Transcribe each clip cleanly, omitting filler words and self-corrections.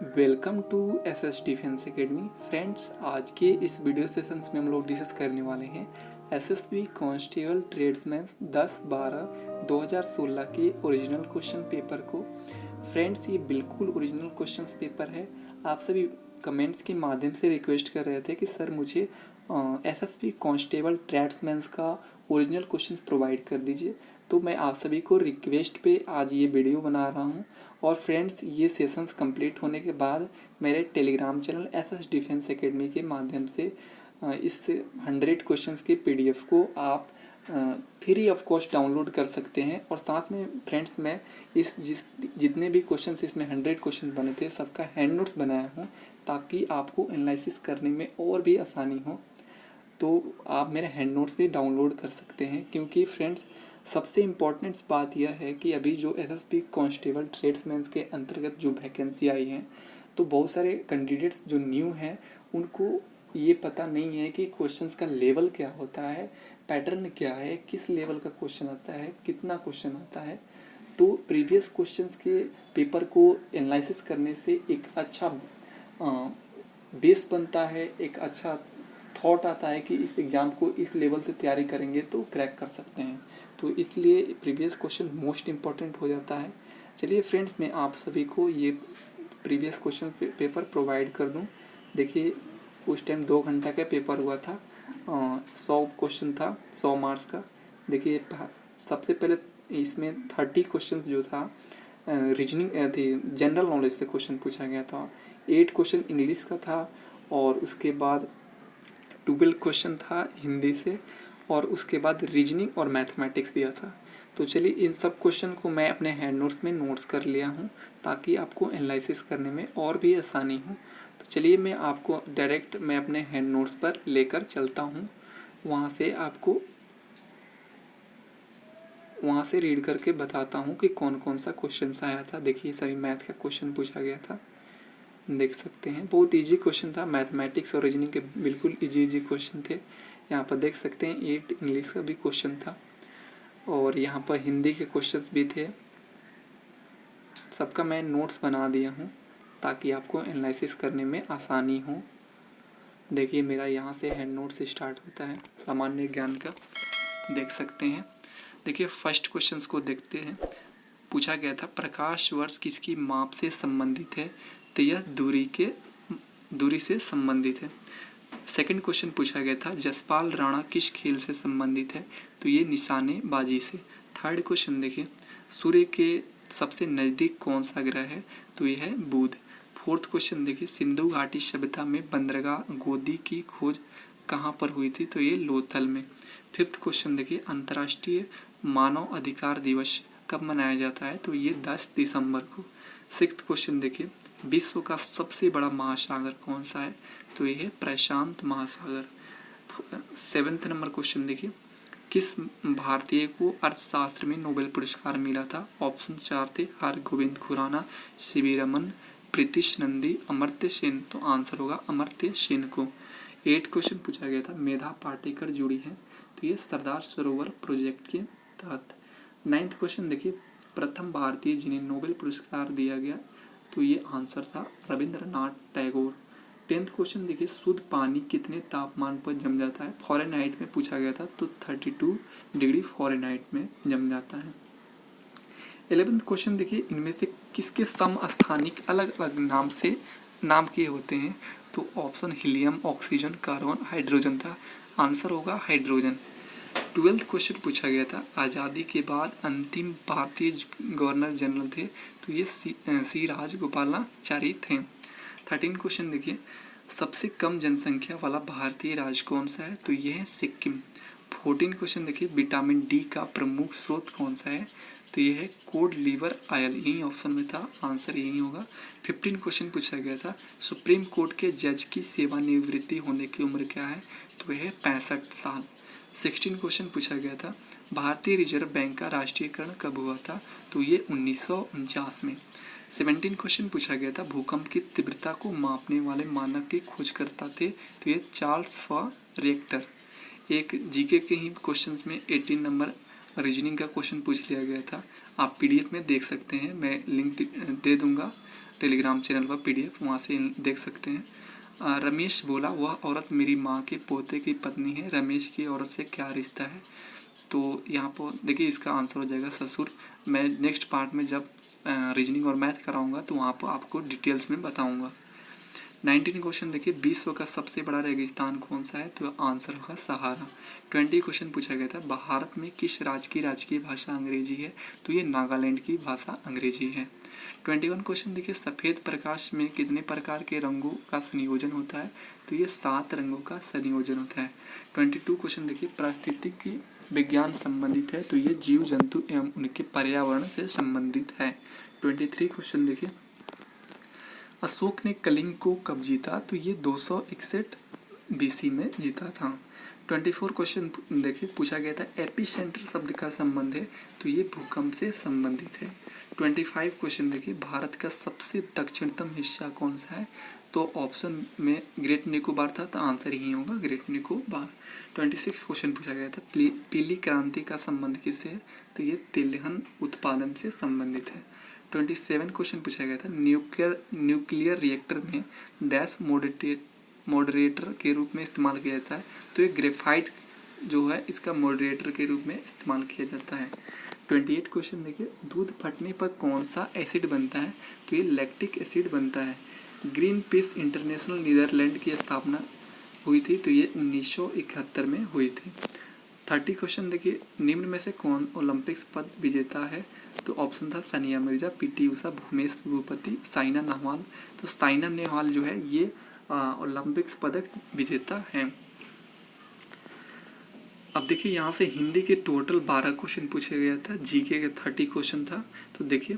Welcome to SS defence academy. Friends, आज के इस वीडियो सेशंस में हम लोग डिस्कस करने वाले हैं एसएसबी कांस्टेबल ट्रेड्समैन 10/12/2016 के ओरिजिनल क्वेश्चन पेपर को। फ्रेंड्स, ये बिल्कुल ओरिजिनल क्वेश्चन पेपर है। आप सभी कमेंट्स के माध्यम से रिक्वेस्ट कर रहे थे कि सर मुझे एसएसबी कांस्टेबल ट्रेड्समैन का ओरिजिनल क्वेश्चन प्रोवाइड कर दीजिए। तो मैं आप सभी को रिक्वेस्ट पे आज ये वीडियो बना रहा हूँ। और फ्रेंड्स, ये सेशंस कंप्लीट होने के बाद मेरे Telegram channel SS defence academy के माध्यम से इस 100 क्वेश्चंस के पीडीएफ को आप फ्री ऑफ कॉस्ट डाउनलोड कर सकते हैं। और साथ में फ्रेंड्स, मैं जितने भी क्वेश्चंस इसमें 100 क्वेश्चन बने थे सबका हैंड नोट्स बनाया हूँ ताकि आपको एनालिसिस करने में और भी आसानी हो। तो आप मेरे हैंड नोट्स भी डाउनलोड कर सकते हैं, क्योंकि फ्रेंड्स सबसे इम्पॉर्टेंट बात यह है कि अभी जो एसएसबी कांस्टेबल ट्रेड्समैन के अंतर्गत जो वैकेंसी आई है, तो बहुत सारे कैंडिडेट्स जो न्यू हैं उनको ये पता नहीं है कि क्वेश्चंस का लेवल क्या होता है, पैटर्न क्या है, किस लेवल का क्वेश्चन आता है, कितना क्वेश्चन आता है। तो प्रीवियस क्वेश्चंस के पेपर को एनालिसिस करने से एक अच्छा बेस बनता है, एक अच्छा थॉट आता है कि इस एग्ज़ाम को इस लेवल से तैयारी करेंगे तो क्रैक कर सकते हैं। तो इसलिए प्रीवियस क्वेश्चन मोस्ट इम्पॉर्टेंट हो जाता है। चलिए फ्रेंड्स, मैं आप सभी को ये प्रीवियस क्वेश्चन पेपर प्रोवाइड कर दूं। देखिए, उस टाइम 2 घंटा का पेपर हुआ था, 100 क्वेश्चन था, 100 मार्क्स का। देखिए, सबसे पहले इसमें 30 क्वेश्चन जो था रीजनिंग थी, जनरल नॉलेज से क्वेश्चन पूछा गया था। 8 क्वेश्चन इंग्लिश का था, और उसके बाद 12 क्वेश्चन था हिंदी से, और उसके बाद रीजनिंग और मैथमेटिक्स दिया था। तो चलिए, इन सब क्वेश्चन को मैं अपने हैंड नोट्स में नोट्स कर लिया हूँ ताकि आपको एनालिसिस करने में और भी आसानी हो। तो चलिए, मैं आपको डायरेक्ट मैं अपने हैंड नोट्स पर लेकर चलता हूँ। वहाँ से रीड करके बताता हूँ कि कौन कौन सा क्वेश्चन आया था। देखिए, सभी मैथ का क्वेश्चन पूछा गया था, देख सकते हैं। बहुत इजी क्वेश्चन था, मैथमेटिक्स और रीजनिंग के बिल्कुल इजी क्वेश्चन थे। यहाँ पर देख सकते हैं 8 इंग्लिश का भी क्वेश्चन था, और यहाँ पर हिंदी के क्वेश्चंस भी थे। सबका मैं नोट्स बना दिया हूँ ताकि आपको एनालिसिस करने में आसानी हो। देखिए, मेरा यहाँ से हैंड नोट से स्टार्ट होता है सामान्य ज्ञान का, देख सकते हैं। देखिए, फर्स्ट क्वेश्चंस को देखते हैं। पूछा गया था प्रकाश वर्ष किसकी माप से संबंधित है, तो यह दूरी से संबंधित है। सेकंड क्वेश्चन पूछा गया था जसपाल राणा किस खेल से संबंधित है, तो ये निशानेबाजी से। थर्ड क्वेश्चन देखिए, सूर्य के सबसे नज़दीक कौन सा ग्रह है, तो ये है बुध। फोर्थ क्वेश्चन देखिए, सिंधु घाटी सभ्यता में बंदरगाह गोदी की खोज कहाँ पर हुई थी, तो ये लोथल में। फिफ्थ क्वेश्चन देखिए, अंतर्राष्ट्रीय मानव अधिकार दिवस कब मनाया जाता है, तो ये 10 दिसंबर को। सिक्स्थ क्वेश्चन देखिए, विश्व का सबसे बड़ा महासागर कौन सा है, तो ये है प्रशांत महासागर। 7th नंबर क्वेश्चन देखिए, किस भारतीय को अर्थशास्त्र में नोबेल पुरस्कार मिला था, ऑप्शन 4 थे हरगोविंद खुराना, सीवी रमन, प्रीतिश नंदी, अमर्त्य सेन। तो आंसर होगा अमर्त्य सेन को। 8 क्वेश्चन पूछा गया था मेधा पाटेकर जुड़ी है, तो ये सरदार सरोवर प्रोजेक्ट के तहत। 9th क्वेश्चन देखिए, प्रथम भारतीय जिन्हें नोबेल पुरस्कार दिया गया, तो ये आंसर था रविंद्रनाथ टैगोर। 10th क्वेश्चन देखिए, शुद्ध पानी कितने तापमान पर जम जाता है, फॉरेनहाइट में पूछा गया था, तो 32 डिग्री फॉरेनहाइट में जम जाता है। 11th क्वेश्चन देखिए, इनमें से किसके समस्थानिक अलग अलग नाम के होते हैं, तो option helium, oxygen, carbon, hydrogen था। आंसर होगा हाइड्रोजन। 12th क्वेश्चन पूछा गया था आज़ादी के बाद अंतिम भारतीय गवर्नर जनरल थे, तो ये सी राजगोपालाचारी थे। 13 क्वेश्चन देखिए, सबसे कम जनसंख्या वाला भारतीय राज्य कौन सा है, तो ये है सिक्किम। 14 क्वेश्चन देखिए, विटामिन डी का प्रमुख स्रोत कौन सा है, तो ये है कोड लीवर आयल। यही ऑप्शन में था, आंसर यही होगा। 15 क्वेश्चन पूछा गया था सुप्रीम कोर्ट के जज की सेवानिवृत्ति होने की उम्र क्या है, तो यह है 65 साल। 16 क्वेश्चन पूछा गया था भारतीय रिजर्व बैंक का राष्ट्रीयकरण कब हुआ था, तो ये 1949 में। 17 क्वेश्चन पूछा गया था भूकंप की तीव्रता को मापने वाले मानक के खोजकर्ता थे, तो ये चार्ल्स रिएक्टर। एक जीके के ही क्वेश्चंस में 18 नंबर रीजनिंग का क्वेश्चन पूछ लिया गया था। आप पीडीएफ में देख सकते हैं, मैं लिंक दे दूंगा टेलीग्राम चैनल पर PDF वहाँ से देख सकते हैं। रमेश बोला वह औरत मेरी माँ के पोते की पत्नी है, रमेश की औरत से क्या रिश्ता है? तो यहाँ पर देखिए इसका आंसर हो जाएगा ससुर। मैं नेक्स्ट पार्ट में जब रीजनिंग और मैथ कराऊंगा तो वहाँ पर आपको डिटेल्स में बताऊंगा। 19 क्वेश्चन देखिए, विश्व का सबसे बड़ा रेगिस्तान कौन सा है? तो आंसर होगा सहारा। 20 क्वेश्चन पूछा गया था, भारत में किस राज्य की राजकीय भाषा अंग्रेजी है? तो ये नागालैंड की भाषा अंग्रेजी है। 21 क्वेश्चन देखिए, सफ़ेद प्रकाश में कितने प्रकार के रंगों का संयोजन होता है? तो ये 7 रंगों का संयोजन होता है। 22 क्वेश्चन देखिए, पारिस्थितिकी विज्ञान संबंधित है? तो ये जीव जंतु एवं उनके पर्यावरण से संबंधित है। 23 क्वेश्चन देखिए, अशोक ने कलिंग को कब जीता? तो ये 261 BC में जीता था। 24 क्वेश्चन देखिए पूछा गया था, एपी सेंटर शब्द का संबंध है? तो ये भूकंप से संबंधित है। 25 क्वेश्चन देखिए, भारत का सबसे दक्षिणतम हिस्सा कौन सा है? तो ऑप्शन में ग्रेट निकोबार था, तो आंसर ही होगा ग्रेट निकोबार। 26 क्वेश्चन पूछा गया था, पीली क्रांति का संबंध किससे है? तो ये तिलहन उत्पादन से संबंधित है। 27 क्वेश्चन पूछा गया था, न्यूक्लियर रिएक्टर में डैश मॉडरेटर के रूप में इस्तेमाल किया जाता है? तो ये ग्रेफाइट जो है इसका मॉडरेटर के रूप में इस्तेमाल किया जाता है। 28 क्वेश्चन देखिए, दूध फटने पर कौन सा एसिड बनता है? तो ये लैक्टिक एसिड बनता है। ग्रीन पीस इंटरनेशनल नीदरलैंड की स्थापना हुई थी? तो ये 1971 में हुई थी। 30 क्वेश्चन देखिए, निम्न में से कौन ओलंपिक्स पद विजेता है? तो ऑप्शन था सानिया मिर्जा, PT उषा, भूमेश भूपति, साइना नेहवाल। तो साइना नेहवाल जो है ये ओलंपिक्स पदक विजेता है। अब देखिए यहाँ से हिंदी के टोटल 12 क्वेश्चन पूछे गया था, GK के 30 क्वेश्चन था। तो देखिए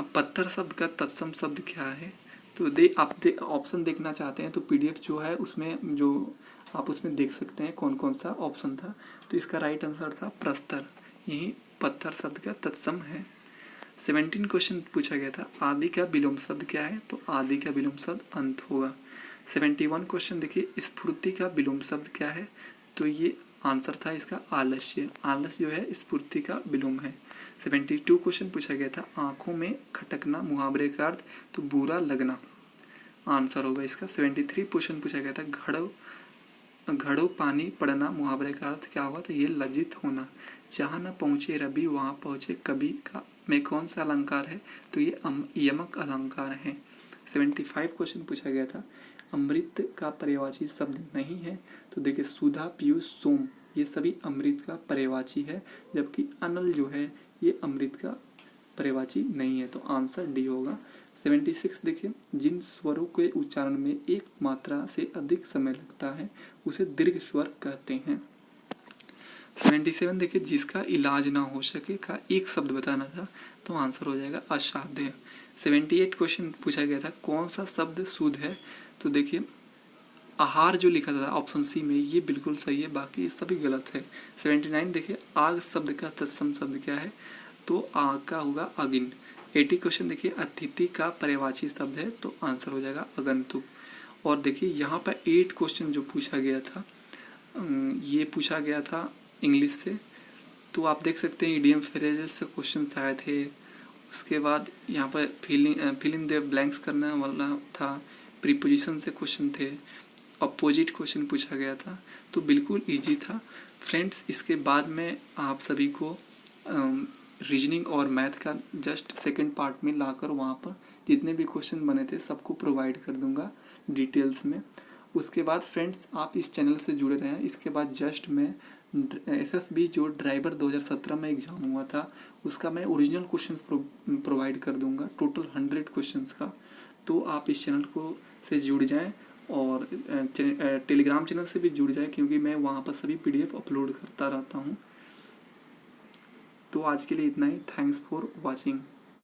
पत्थर शब्द का तत्सम शब्द क्या है? तो आप ऑप्शन देखना चाहते हैं तो PDF जो है उसमें जो आप उसमें देख सकते हैं कौन कौन सा ऑप्शन था। तो इसका राइट आंसर था प्रस्तर, यही पत्थर शब्द का तत्सम है। 17 क्वेश्चन पूछा गया था, आदि का विलोम शब्द क्या है? तो आदि का विलोम शब्द अंत होगा। 71 क्वेश्चन देखिए, स्फूर्ति का विलोम शब्द क्या है? तो ये आंसर था इसका आलस्य, आलस्य जो है स्फूर्ति का विलोम है। 72 क्वेश्चन पूछा गया था, आंखों में खटकना मुहावरे का अर्थ? तो बुरा लगना आंसर होगा इसका। 73 क्वेश्चन पूछा गया था, घड़ों पानी पड़ना मुहावरे का अर्थ क्या होगा? तो ये लज्जित होना। जहाँ न पहुँचे रवि वहाँ पहुँचे कभी का में कौन सा अलंकार है? तो ये यमक अलंकार है। 75 क्वेश्चन पूछा गया था, अमृत का पर्यायवाची शब्द नहीं है? तो देखिए सुधा, पीयूष, सोम ये सभी अमृत का पर्यायवाची है, जबकि अनल जो है ये अमृत का पर्यायवाची नहीं है, तो आंसर D होगा। 76 देखिए, जिन स्वरों के उच्चारण में एक मात्रा से अधिक समय लगता है उसे दीर्घ स्वर कहते हैं। 77 देखिए, जिसका इलाज ना हो सके का एक शब्द बताना था, तो आंसर हो जाएगा असाध्य। 78 क्वेश्चन पूछा गया था, कौन सा शब्द शुद्ध है? तो देखिए आहार जो लिखा था ऑप्शन C में ये बिल्कुल सही है, बाकी सभी गलत है। 79 देखिए, आग शब्द का तत्सम शब्द क्या है? तो आग का होगा अगिन। 80 क्वेश्चन देखिए, अतिथि का पर्यायवाची शब्द है? तो आंसर हो जाएगा आगंतुक। और देखिए यहाँ पर 8 क्वेश्चन जो पूछा गया था ये पूछा गया था इंग्लिश से, तो आप देख सकते हैं इडियम फ्रेजेस से क्वेश्चन आए थे। उसके बाद यहाँ पर फिल इन द ब्लैंक्स करने वाला था, प्रीपोजिशन से क्वेश्चन थे, अपोजिट क्वेश्चन पूछा गया था, तो बिल्कुल इजी था फ्रेंड्स। इसके बाद में आप सभी को रीजनिंग और मैथ का जस्ट सेकंड पार्ट में लाकर वहाँ पर जितने भी क्वेश्चन बने थे सबको प्रोवाइड कर दूंगा डिटेल्स में। उसके बाद फ्रेंड्स आप इस चैनल से जुड़े रहें। इसके बाद जस्ट मैं SSB जो ड्राइवर 2017 में एग्ज़ाम हुआ था उसका मैं ओरिजिनल क्वेश्चन प्रोवाइड कर दूंगा, टोटल 100 क्वेश्चंस का। तो आप इस चैनल को से जुड़ जाएं और टेलीग्राम चैनल से भी जुड़ जाएं, क्योंकि मैं वहाँ पर सभी PDF अपलोड करता रहता हूँ। तो आज के लिए इतना ही। Thanks for watching.